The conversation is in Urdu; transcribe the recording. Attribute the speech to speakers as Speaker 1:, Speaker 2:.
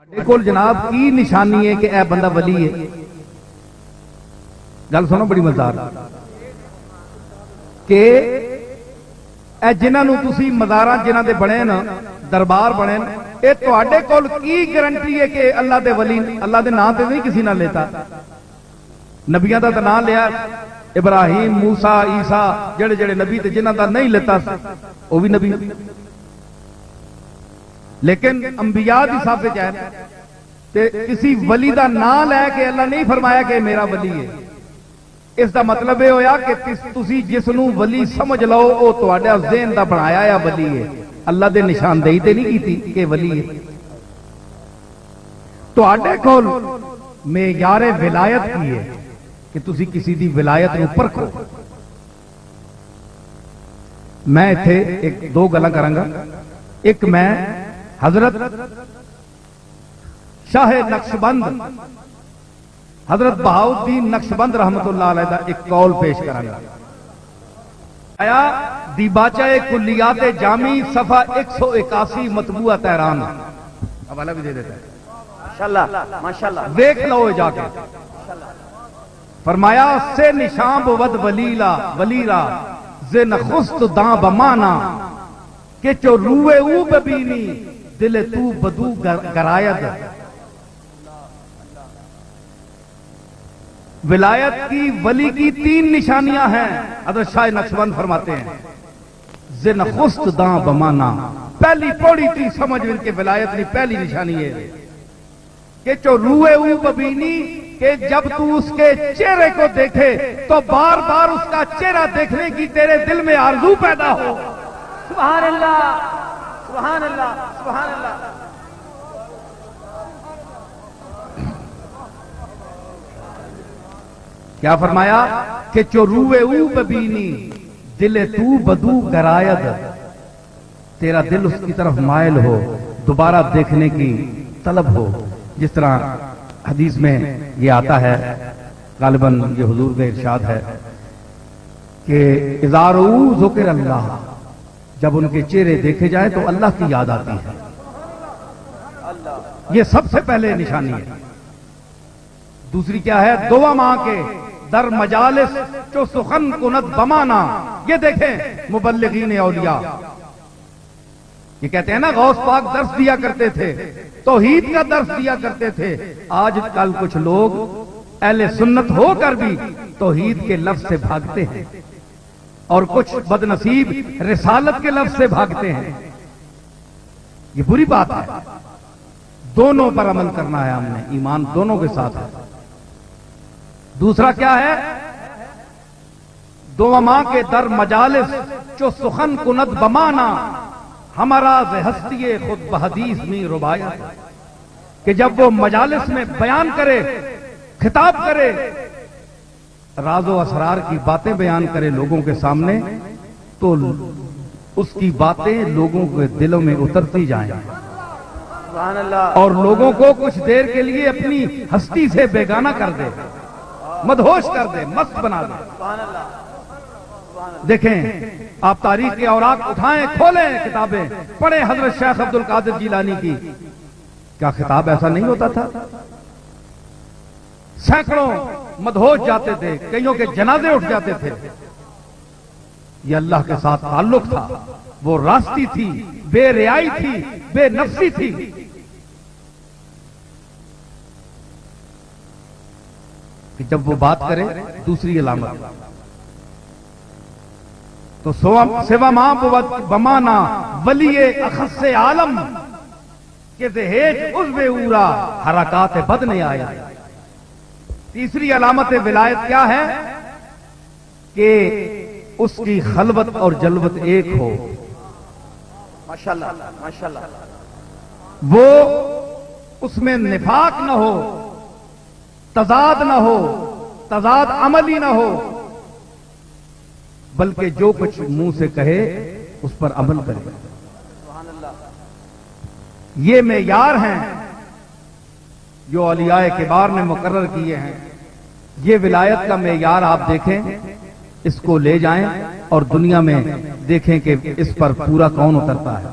Speaker 1: کول جناب کی نشانی ہے کہ اے بندہ ولی ہے؟ گل سنو بڑی مزدار کہ اے جنہاں نو تسی مزاراں جنہاں دے بنے نا دربار بنے اے تواڈے کول کی گارنٹی ہے کہ اللہ دے ولی اللہ دے نام تے نہیں کسی نہ لیتا؟ نبیاں دا تے نام لیا ابراہیم موسیٰ عیسیٰ جڑے جڑے نبی تے جنہاں دا نہیں لیتا وہ بھی نبی، لیکن انبیاء دی صاف ہے تے کسی ولی دا نام لے کے اللہ نہیں فرمایا کہ میرا ولی ہے۔ اس دا مطلب یہ ہویا کہ تسی جس نو ولی سمجھ لو او تواڈا ذہن دا بنایا یا ولی ہے، اللہ دے نشاندہی تے نہیں کیتی کہ ولی ہے۔ تواڈے کول معیار ولایت کی ہے کہ تسی کسی دی ولایت نو پرکھو۔ میں ایتھے ایک دو گلاں کراں گا، ایک میں حضرت شاہ نقشبند حضرت بہاؤالدین نقشبند رحمت اللہ علیہ دا ایک قول پیش کراں گا۔ آیا دیباچہ کلیات جامی صفحہ 181 مطبوعہ تہران، حوالہ بھی دے دیتا ہے ماشاءاللہ دیکھ لو جا کے۔ فرمایا سے نشان بود ولیلا ز نخست داں بمانا کہ چو روئے او ببینی دل تو بدو گرائد۔ ولایت کی ولی کی تین نشانیاں ہیں، حضرت شاہ نقشبند فرماتے ہیں ز نخست داں بمانا، پہلی پوڑی تھی سمجھ ان کے ولایت کی پہلی نشانی ہے کہ چو روئے او ببینی کہ جب تو اس کے چہرے کو دیکھے تو بار بار اس کا چہرہ دیکھنے کی تیرے دل میں آرزو پیدا ہو۔ سبحان اللہ سبحان اللہ سبحان اللہ۔ کیا فرمایا کہ چو روئے او ببینی دل تو بدو گرائد، تیرا دل اس کی طرف مائل ہو، دوبارہ دیکھنے کی طلب ہو۔ جس طرح حدیث میں یہ آتا ہے، غالباً یہ حضور کا ارشاد ہے کہ اذا رؤوا ذکر اللہ، جب ان کے چہرے دیکھے جائیں تو اللہ کی یاد آتی ہے۔ یہ سب سے پہلے نشانی ہے۔ دوسری کیا ہے؟ دعا ماں کے در مجالس چو سخن کند بمانا، یہ دیکھیں مبلغین اولیاء یہ کہتے ہیں نا غوث پاک درس دیا کرتے تھے، توحید کا درس دیا کرتے تھے۔ آج کل کچھ لوگ اہل سنت ہو کر بھی توحید کے لفظ سے بھاگتے ہیں، اور کچھ بد نصیب رسالت کے لفظ سے بھاگتے ہیں۔ یہ بری بات ہے، دونوں پر عمل کرنا ہے، ہم نے ایمان دونوں کے ساتھ ہے۔ دوسرا کیا ہے؟ دو ماں کے در مجالس چو سخن کند بمانا، ہمارا ہستی خود بحدیث میں ربایا، کہ جب وہ مجالس میں بیان کرے، خطاب کرے، راز و اسرار کی باتیں بیان کرے لوگوں کے سامنے، تو اس کی باتیں لوگوں کے دلوں میں اترتی جائیں اور لوگوں کو کچھ دیر کے لیے اپنی ہستی سے بیگانہ کر دے، مدہوش کر دے، مست بنا دے۔ دیکھیں آپ تاریخ کے اوراق اٹھائیں، کھولیں کتابیں، پڑھیں حضرت شیخ عبد القادر جیلانی کی، کیا خطاب ایسا نہیں ہوتا تھا؟ سینکڑوں مدہوش جاتے تھے، کئیوں کے جنازے اٹھ جاتے تھے۔ یہ اللہ کے ساتھ تعلق تھا، وہ راستی تھی، بے ریائی تھی، بے نفسی تھی۔ کہ جب وہ بات کرے، دوسری علامت تو سوا ماں بمانا ولی اخص عالم کہ دہیج عضو اورا حرکات بد نے آیا۔ تیسری علامت ولایت کیا ہے؟ کہ اس کی خلوت اور جلوت ایک ہو۔ ماشاءاللہ ماشاءاللہ، وہ اس میں نفاق نہ ہو، تضاد نہ ہو، تضاد عملی نہ ہو، بلکہ جو کچھ منہ سے کہے اس پر عمل کرے۔ یہ معیار ہیں جو اولیاء کبار نے مقرر کیے ہیں۔ یہ ولایت کا معیار آپ دیکھیں، اس کو لے جائیں اور دنیا میں دیکھیں کہ اس پر پورا کون اترتا ہے۔